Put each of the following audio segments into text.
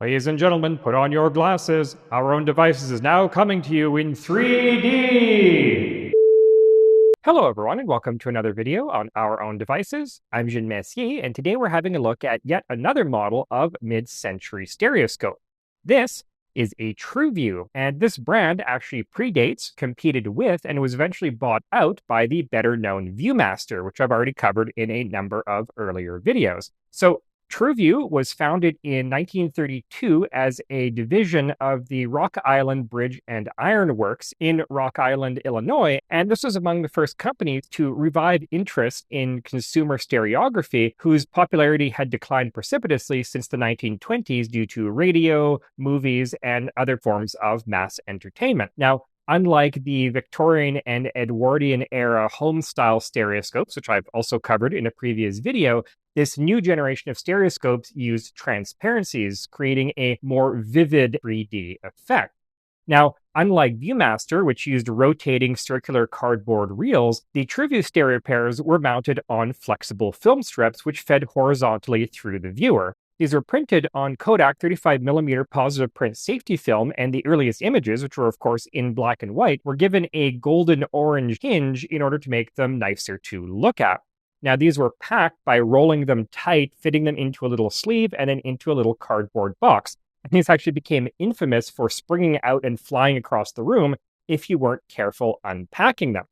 Ladies and gentlemen, put on your glasses. Our Own Devices is now coming to you in 3D! Hello everyone and welcome to another video on Our Own Devices. I'm Jean Messier and today we're having a look at yet another model of mid-century stereoscope. This is a Tru-Vue, and this brand actually predates, competed with, and was eventually bought out by the better-known Viewmaster, which I've already covered in a number of earlier videos. So Tru-Vue was founded in 1932 as a division of the Rock Island Bridge and Iron Works in Rock Island, Illinois, and this was among the first companies to revive interest in consumer stereography, whose popularity had declined precipitously since the 1920s due to radio, movies, and other forms of mass entertainment. Now, unlike the Victorian and Edwardian era home-style stereoscopes, which I've also covered in a previous video, this new generation of stereoscopes used transparencies, creating a more vivid 3D effect. Now, unlike Viewmaster, which used rotating circular cardboard reels, the Tru-Vue stereo pairs were mounted on flexible film strips, which fed horizontally through the viewer. These were printed on Kodak 35mm positive print safety film, and the earliest images, which were of course in black and white, were given a golden orange hinge in order to make them nicer to look at. Now, these were packed by rolling them tight, fitting them into a little sleeve and then into a little cardboard box. And these actually became infamous for springing out and flying across the room if you weren't careful unpacking them.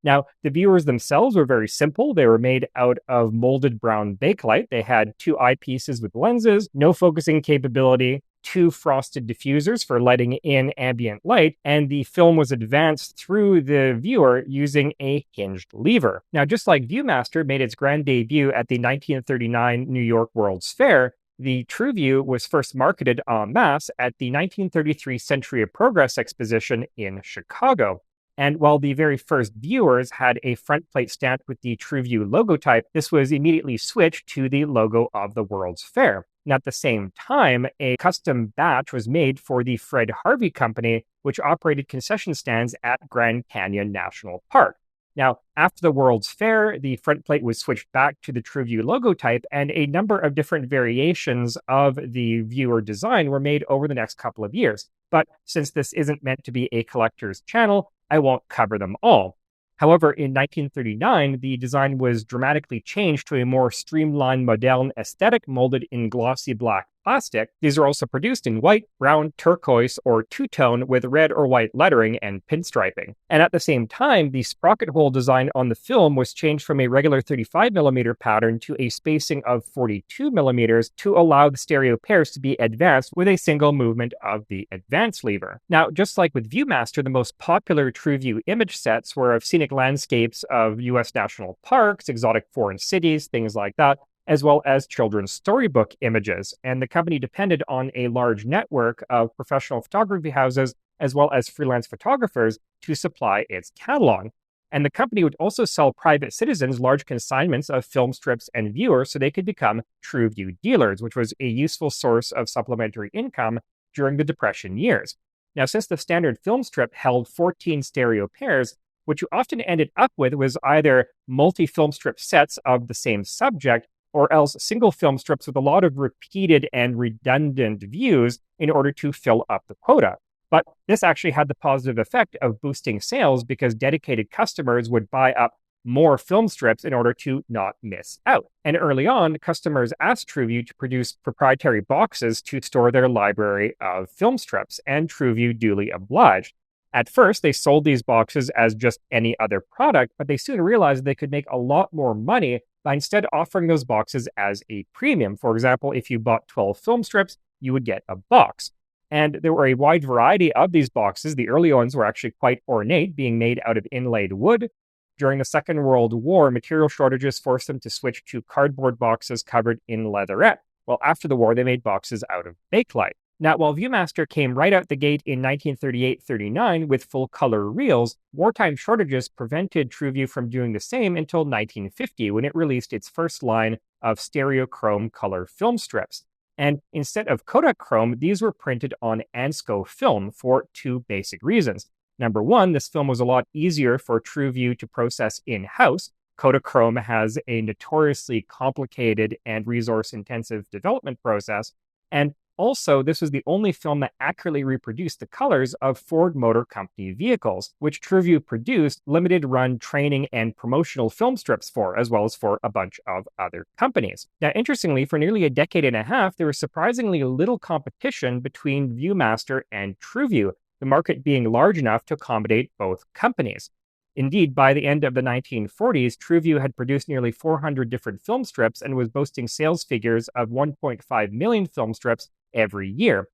Now, the viewers themselves were very simple. They were made out of molded brown bakelite. They had two eyepieces with lenses, no focusing capability, two frosted diffusers for letting in ambient light, and the film was advanced through the viewer using a hinged lever. Now, just like Viewmaster made its grand debut at the 1939 New York World's Fair, the Tru-Vue was first marketed en masse at the 1933 Century of Progress exposition in Chicago. And while the very first viewers had a front plate stamped with the Tru-Vue logotype, this was immediately switched to the logo of the World's Fair. And at the same time, a custom batch was made for the Fred Harvey Company, which operated concession stands at Grand Canyon National Park. Now, after the World's Fair, the front plate was switched back to the Tru-Vue logotype, and a number of different variations of the viewer design were made over the next couple of years. But since this isn't meant to be a collector's channel, I won't cover them all. However, in 1939, the design was dramatically changed to a more streamlined, modern aesthetic molded in glossy black plastic. These are also produced in white, brown, turquoise, or two-tone with red or white lettering and pinstriping. And at the same time, the sprocket hole design on the film was changed from a regular 35mm pattern to a spacing of 42mm to allow the stereo pairs to be advanced with a single movement of the advance lever. Now, just like with Viewmaster, the most popular Tru-Vue image sets were of scenic landscapes of U.S. national parks, exotic foreign cities, things like that, as well as children's storybook images. And the company depended on a large network of professional photography houses, as well as freelance photographers, to supply its catalog. And the company would also sell private citizens large consignments of film strips and viewers so they could become Tru-Vue dealers, which was a useful source of supplementary income during the Depression years. Now, since the standard film strip held 14 stereo pairs, what you often ended up with was either multi-film strip sets of the same subject, or else single film strips with a lot of repeated and redundant views in order to fill up the quota. But this actually had the positive effect of boosting sales because dedicated customers would buy up more film strips in order to not miss out. And early on, customers asked Tru-Vue to produce proprietary boxes to store their library of film strips, and Tru-Vue duly obliged. At first, they sold these boxes as just any other product, but they soon realized they could make a lot more money by instead offering those boxes as a premium. For example, if you bought 12 film strips, you would get a box. And there were a wide variety of these boxes. The early ones were actually quite ornate, being made out of inlaid wood. During the Second World War, material shortages forced them to switch to cardboard boxes covered in leatherette. Well, after the war, they made boxes out of bakelite. Now, while Viewmaster came right out the gate in 1938-39 with full-color reels, wartime shortages prevented Tru-Vue from doing the same until 1950, when it released its first line of stereochrome color film strips. And instead of Kodachrome, these were printed on Ansco film for two basic reasons. Number one, this film was a lot easier for Tru-Vue to process in-house. Kodachrome has a notoriously complicated and resource-intensive development process. And Also, this was the only film that accurately reproduced the colors of Ford Motor Company vehicles, which Tru-Vue produced limited run training and promotional film strips for, as well as for a bunch of other companies. Now, interestingly, for nearly a decade and a half, there was surprisingly little competition between Viewmaster and Tru-Vue, the market being large enough to accommodate both companies. Indeed, by the end of the 1940s, Tru-Vue had produced nearly 400 different film strips and was boasting sales figures of 1.5 million film strips every year.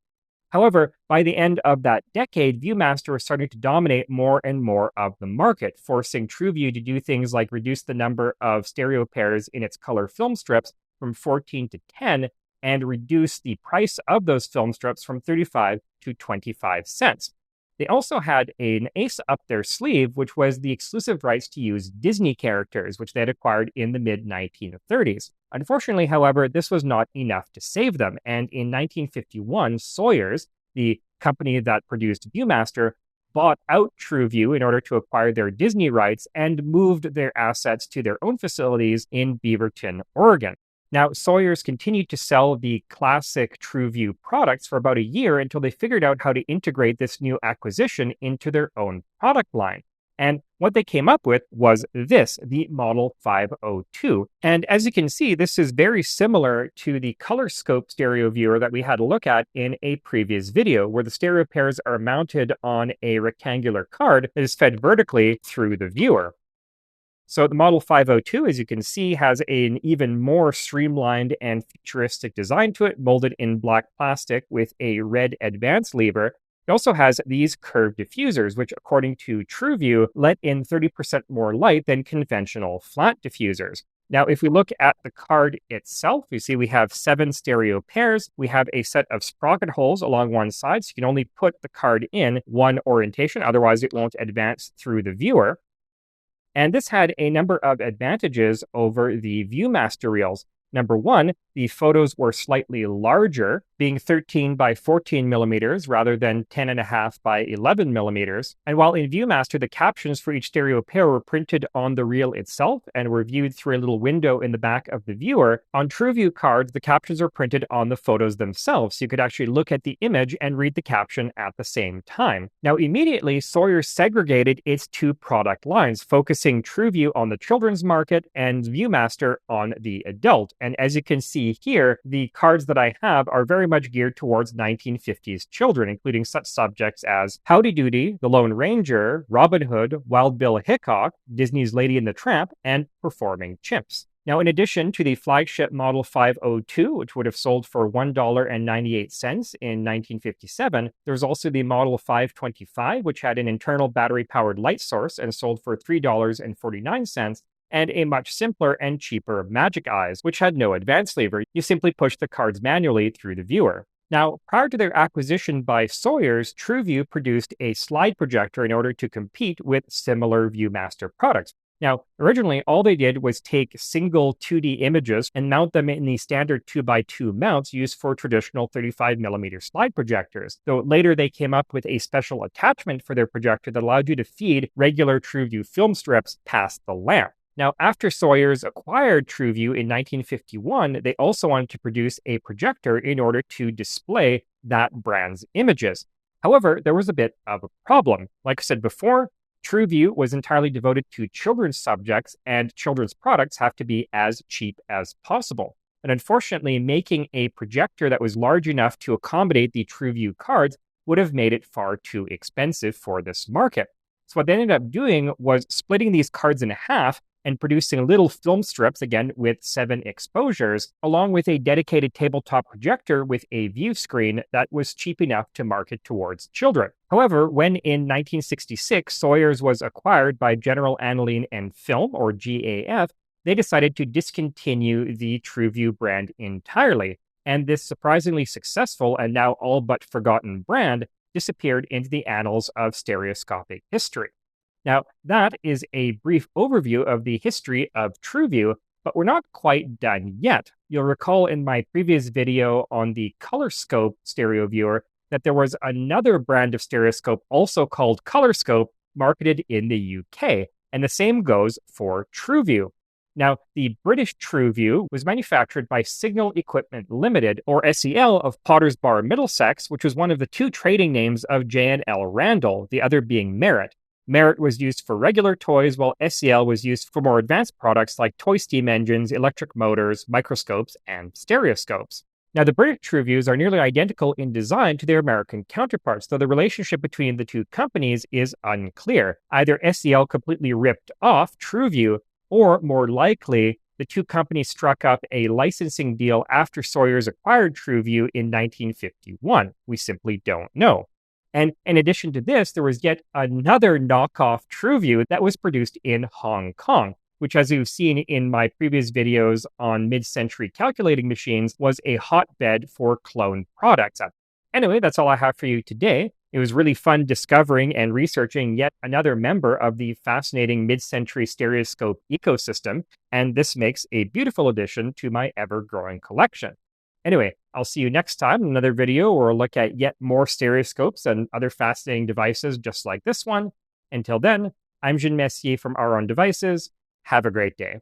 However, by the end of that decade, Viewmaster was starting to dominate more and more of the market, forcing Tru-Vue to do things like reduce the number of stereo pairs in its color film strips from 14 to 10 and reduce the price of those film strips from 35 to 25 cents. They also had an ace up their sleeve, which was the exclusive rights to use Disney characters, which they had acquired in the mid-1930s. Unfortunately, however, this was not enough to save them, and in 1951, Sawyer's, the company that produced Viewmaster, bought out Tru-Vue in order to acquire their Disney rights and moved their assets to their own facilities in Beaverton, Oregon. Now, Sawyer's continued to sell the classic Tru-Vue products for about a year until they figured out how to integrate this new acquisition into their own product line. And what they came up with was this, the Model 502. And as you can see, this is very similar to the color scope stereo viewer that we had a look at in a previous video, where the stereo pairs are mounted on a rectangular card that is fed vertically through the viewer. So the Model 502, as you can see, has an even more streamlined and futuristic design to it, molded in black plastic with a red advance lever. It also has these curved diffusers, which, according to Tru-Vue, let in 30% more light than conventional flat diffusers. Now, if we look at the card itself, you see we have 7 stereo pairs. We have a set of sprocket holes along one side, so you can only put the card in one orientation, otherwise it won't advance through the viewer. And this had a number of advantages over the Viewmaster reels. Number one, the photos were slightly larger, being 13 by 14 millimeters rather than 10.5 by 11 millimeters. And while in Viewmaster, the captions for each stereo pair were printed on the reel itself and were viewed through a little window in the back of the viewer, on Tru-Vue cards, the captions were printed on the photos themselves, so you could actually look at the image and read the caption at the same time. Now, immediately, Sawyer segregated its two product lines, focusing Tru-Vue on the children's market and Viewmaster on the adult. And as you can see here, the cards that I have are very much geared towards 1950s children, including such subjects as Howdy Doody, The Lone Ranger, Robin Hood, Wild Bill Hickok, Disney's Lady and the Tramp, and Performing Chimps. Now, in addition to the flagship Model 502, which would have sold for $1.98 in 1957, there's also the Model 525, which had an internal battery-powered light source and sold for $3.49, and a much simpler and cheaper Magic Eyes, which had no advance lever. You simply push the cards manually through the viewer. Now, prior to their acquisition by Sawyer's, Tru-Vue produced a slide projector in order to compete with similar Viewmaster products. Now, originally, all they did was take single 2D images and mount them in the standard 2x2 mounts used for traditional 35mm slide projectors, though later they came up with a special attachment for their projector that allowed you to feed regular Tru-Vue film strips past the lamp. Now, after Sawyer's acquired Tru-Vue in 1951, they also wanted to produce a projector in order to display that brand's images. However, there was a bit of a problem. Like I said before, Tru-Vue was entirely devoted to children's subjects, and children's products have to be as cheap as possible. And unfortunately, making a projector that was large enough to accommodate the Tru-Vue cards would have made it far too expensive for this market. So what they ended up doing was splitting these cards in half and producing little film strips, again with 7 exposures, along with a dedicated tabletop projector with a view screen that was cheap enough to market towards children. However, when in 1966 Sawyer's was acquired by General Aniline and Film, or GAF, they decided to discontinue the Tru-Vue brand entirely, and this surprisingly successful and now all but forgotten brand disappeared into the annals of stereoscopic history. Now, that is a brief overview of the history of Tru-Vue, but we're not quite done yet. You'll recall in my previous video on the color scope stereo viewer that there was another brand of stereoscope also called Color Scope marketed in the UK, and the same goes for Tru-Vue. Now, the British Tru-Vue was manufactured by Signal Equipment Limited, or SEL, of Potters Bar, Middlesex, which was one of the two trading names of J&L Randall, the other being Merit. Merit was used for regular toys, while SEL was used for more advanced products like toy steam engines, electric motors, microscopes, and stereoscopes. Now, the British Tru-Vues are nearly identical in design to their American counterparts, though the relationship between the two companies is unclear. Either SEL completely ripped off Tru-Vue, or more likely, the two companies struck up a licensing deal after Sawyer's acquired Tru-Vue in 1951. We simply don't know. And in addition to this, there was yet another knockoff Tru-Vue that was produced in Hong Kong, which, as you've seen in my previous videos on mid-century calculating machines, was a hotbed for clone products. Anyway, that's all I have for you today. It was really fun discovering and researching yet another member of the fascinating mid-century stereoscope ecosystem, and this makes a beautiful addition to my ever-growing collection. Anyway, I'll see you next time in another video where we'll look at yet more stereoscopes and other fascinating devices just like this one. Until then, I'm Jean Messier from Our Own Devices. Have a great day.